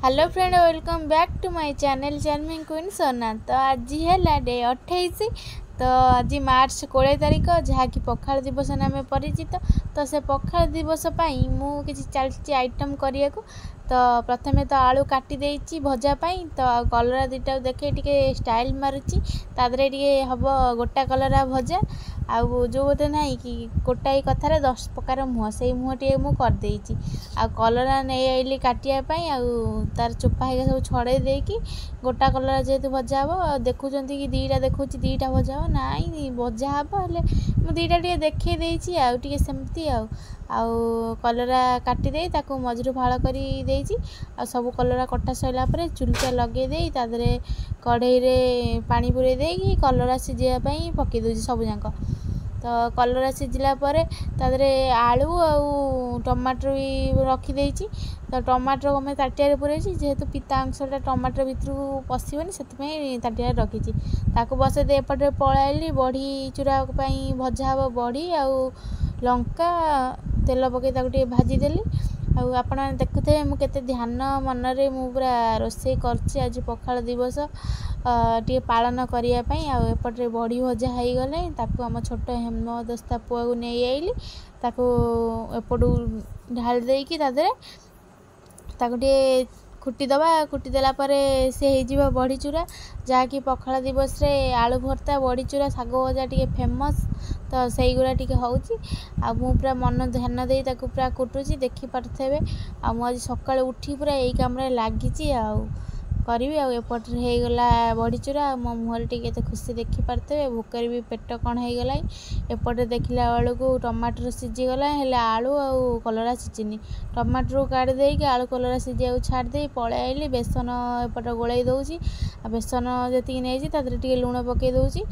Hello friend, welcome back to my channel charming queen Sona. तो आज है डे 28। तो आज मार्च 20 तारिख जहाँकि पखाल दिवस नाम परिचित। तो से पखाल दिवस मुझे चलती आइटम करने को। तो प्रथमे तो आलू काटी देछि भजा पाई। तो कलरा दुटा देखे टिके स्टाइल मारुची तादरे टिके हम गोटा कलरा भजा आउ जो गोटे ना कि गोटाई कथार 10 प्रकार मुह से मुह टे मुझे करदे आ कलरा नहीं आइली काटियापाई तार चोपा है सब छड़े देकी गोटा कलरा जेहेतु भजा हम देखुं कि दीटा देखुँ दीटा भजा हम नाई भजा हम हेल्ले मुझे दीटा टे देखे देछि आउ टिके सेमती आउ कलरा काटिदे ताकू मझिरु फाड़ कर सब कलरा कटा सरला चुलचा लगे दे तादरे कढ़ई रे पानी पुरे देकी कलरा सिझाई पकई दूसरी सब जाक। तो कलरा सिझिला तादरे आलू आउ टमाटर भी रखीदे। तो टमाटर मैं ताटिया पुरे जेहेतु पिता अंशटा टमाटर भितर पशिबनी से ताटिया रखी ताकू बसई दे एपटे पलैली बड़ी चूरा भजा हम बड़ी आउ लंका तेल पकई भाजीदेली। आपण देखुथे मु केते ध्यान मनरे मु पूरा रोषे करछि आज पखाल दिवस टे पालन करिया पई। आ एपटे बड़ी भजा हो गले ताकू आम छोट हेमदस्ता पुआ को नहीं आइली ताकू एपटू ढाल देकी तादरे ताकू टे कुटीदेला से हो बड़ी चूरा जहाँकि पखाल दिवस रे आलू भर्ता बड़ी चूरा साग भजा टे फेमस। तो सही गुड़ा टी हूँ पूरा मन ध्यान दे पूरा कुटुची देखी पारे आज सका उठी पूरा यही कम लगी करी एपटे हो गला बड़ी चूरा मो मुहर टी खुशी देखी पारे भोकर भी पेट कौन हो गला। एपटे देखला बेलू टमाटर सीझीगला हेल्ले आलू आउ कलरा सीझिनी टमाटर काढ़ी देकी आलू कलरा सीझा छाड़ी पलि आइली बेसन एपटे गोलाई दूसरी बेसन जी नहीं टे लुण पकई दूसरी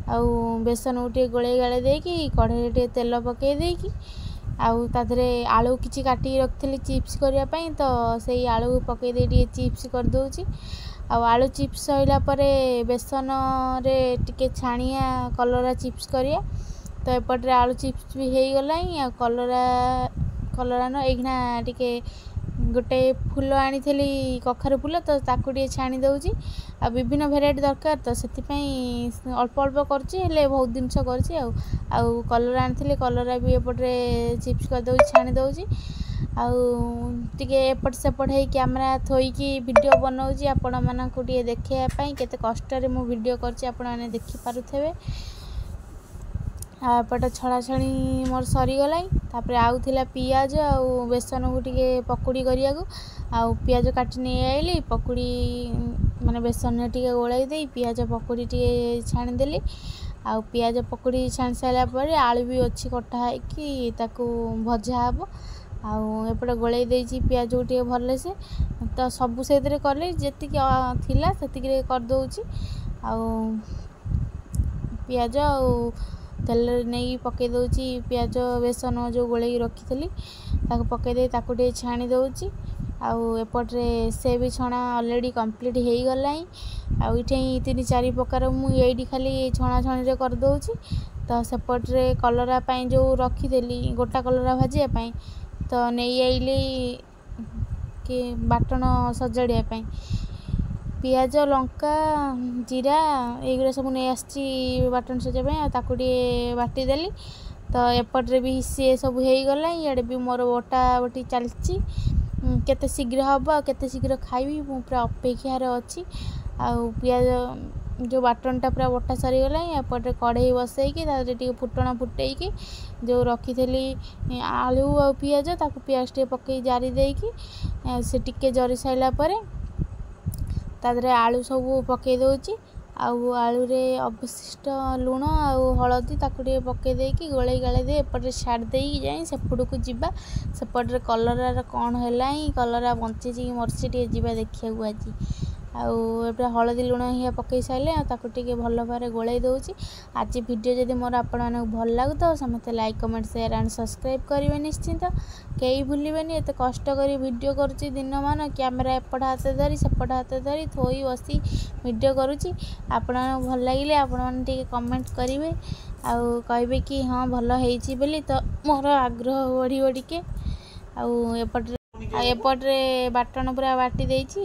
आउ बेसन को गोले गाले देकी कढ़ई टे तेल पकई देकी आउ तादरे आलू किछि काटी रखी चिप्स करने। तो सही आलू पकई दे चिप्स कर दूची आलू चिप्स सैला बेसन रे टिके छाणिया कलरा चिप्स करिया। तो एपटे आलू चिप्स भी हो गला कलरा न एखना टिके गोटे फूल आनी कखारू फूल तो ताकू टे छाणी दौची आ विभिन्न भेराइटी दरकार तो से अल्प अल्प कर बहुत जिनस कर कलरा आनी कलरा भी एपटे चिप्स कर दौची छाणी दौची एपट सेपट हो कैमेरा थोईकी वीडियो बनाऊँगी आपण मानक देखापी केते कष्ट मु वीडियो कर देखी पारुथे। एपटे छड़ा छणी मोर सरीगला आउ थिला पियाज आउ बेसन को टिके पकुड़ी करिया आउ पियाज काटी नहीं आइली पकुड़ी माने बेसन टिके गोलाई दे पियाज पकुड़ी टिके छाणीदेली आउ पियाज पकुड़ी छाणी सारा आलू भी अच्छी कटा है ताकू भजा हम आउ एपटे गोलाई देछि पियाज को टिके भल से। तो सब से कले जी थिला सेतिकी कर दउछि आउ पियाज आउ तेल नहीं पकई दूची पियाज बेसन जो गोले रखी पकई दे टे छाणी दउची आउ एपटे से भी छणा ऑलरेडी कंप्लीट हो गला आउ ये 3-4 प्रकार मुझे खाली छणा छणी कर दउची। तो सेपटे कलरा जो रखीदेली गोटा कलरा भाजापी तो नहीं आइली कि बाटण सजाड़ापी पियाज लंका जीरा ये सब नहीं आसी बाटन सजापी ताकूटे बाटीदेली। तो एपटे भी सी सब हो गला इे भी मोर बटा बटी चलती केते शीघ्र हम केते शीघ्र खाइबी मु पूरा अपेक्षार अच्छी आउ पियाज जो बाटनटा पूरा बटा सरीगला एपटे कढ़ई बसईकी टे फुटण फुटेकी जो रखी आलू आ पियाज ताकू पियाज टे पकई जारी देकी से टिके जरी साइला तादरे आलू सब पकई दूची आउ आलू रे अवशिष्ट लुण आउ हलदी ताकू टे पकई देकी गोले गाले दे एपटे छाड़ देकी जाई सेपट को जीवा सेपटे कलरा कौन है कलरा बंची कि मरसी टे जीवा देखिया आज आउ एपटे हलदी लुण हिया पकई सारे ताकू टे भल भाव गोलाई दूची। आज वीडियो जदि मोर आपण भल लगु तो समस्त like comment share and subscribe करेंगे निश्चिंत कई भूलें एत कष्ट कर वीडियो करुँची दिन मान कैमेरा एपट हाथ धरी सेपट हाथ धरी थोई बसी वीडियो करुँची आपण भल लगे आपण कमेंट करेंगे आउ कहे कि हाँ भल होती तो मोर आग्रह बढ़ टिके आउ एपटे एपटे बाटण पूरा बाटी देइछि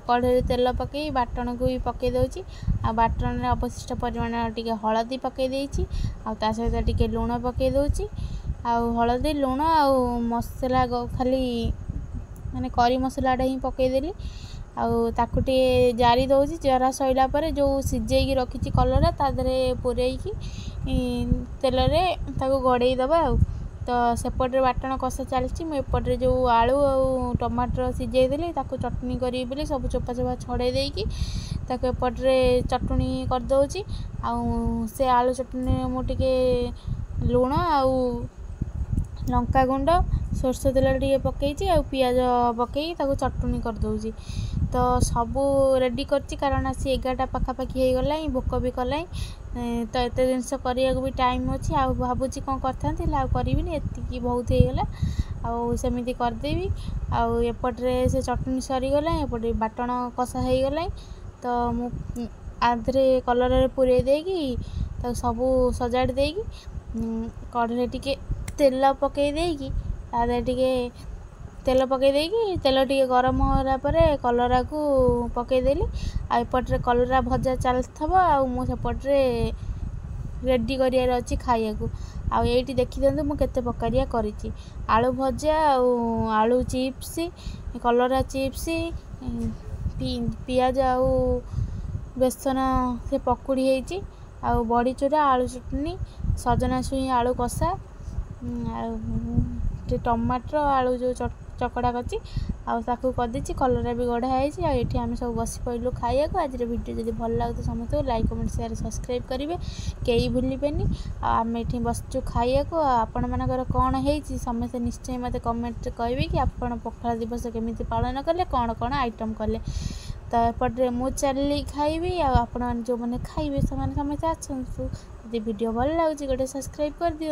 कढ़ई तेल पकई बाटण को भी पकई दउछि बाटण अवशिष्ट परिमाण टिके हलदी पकई देइछि ता सहित टिके लूण पकई दउछि हलदी लूण मसला खाली माने करी मसलाटा ही पकईदेली ताकू टे जारी दउछि जरा सइला परे जो सिजेकी रखिछि कलरा ता देरे पुरेइकी तेल रे ताकू गड़ेई दबा तो सेपटे बाटण कषा चलछि मु एपटे जो आलू और टमाटर सिझे देली ताकू चटनी करी बोली सब चोपा चोपा छड़े देकी ताकू एपटे चटनी कर दउछि से आलू चटनी मु टिके लूण लंका गुंड सोरष तेल टे पकईछि पियाज पकई ताकू चटनी कर दउछि तो सबू रेडी करछि कारण सी 11टा पाखापाखि हो गला भोक भी कला तो एत जिनस करिया भी टाइम अच्छी भावुची कौन करी एति बहुत हो गला सेमती करदेवी एपटे से चटनी सरीगला एपटे बाटण कषा हो गला तो मु आधे कलर पूरे देकी तो सबू सजाड़ देकी कढ़ई टिके तेल पकई देकी आधे टिके तेल पकई देकी तेल टिके गरम होला परे कलरा को पकईदेली एपटे कलरा भजा चलथबो मु सेपटे रेडी करियार अछि खाइया को एठी देखि दंतु मु केते प्रकारिया करिछि आलू भजा आलू चिप्स कलरा चिप्स पियाज बेसन से पकुड़ी हेछि बड़ी चूरा आलू चटनी सजना छुई आलू कषा टमाटर आलू जो चकड़ा करछि ताकू करदेछि कलरा भी गढ़ा है ये आम सब बस पड़ू खाइया आज वीडियो जब भल लगे समस्त लाइक कमेंट शेयर सब्सक्राइब करेंगे कई भूलें आम ये बसचु खाइया आपण मानकर कौन है समस्ते निश्चय मत कमेंट कहे कि आप पखाल दिवस केमी पालन कले कौन कौन आइटम कले तो एपटे मु चली खाइबी आपण जो मैंने खाइबे से समस्ते आसतु वीडियो भल लगे गोटे सब्सक्राइब कर दियो।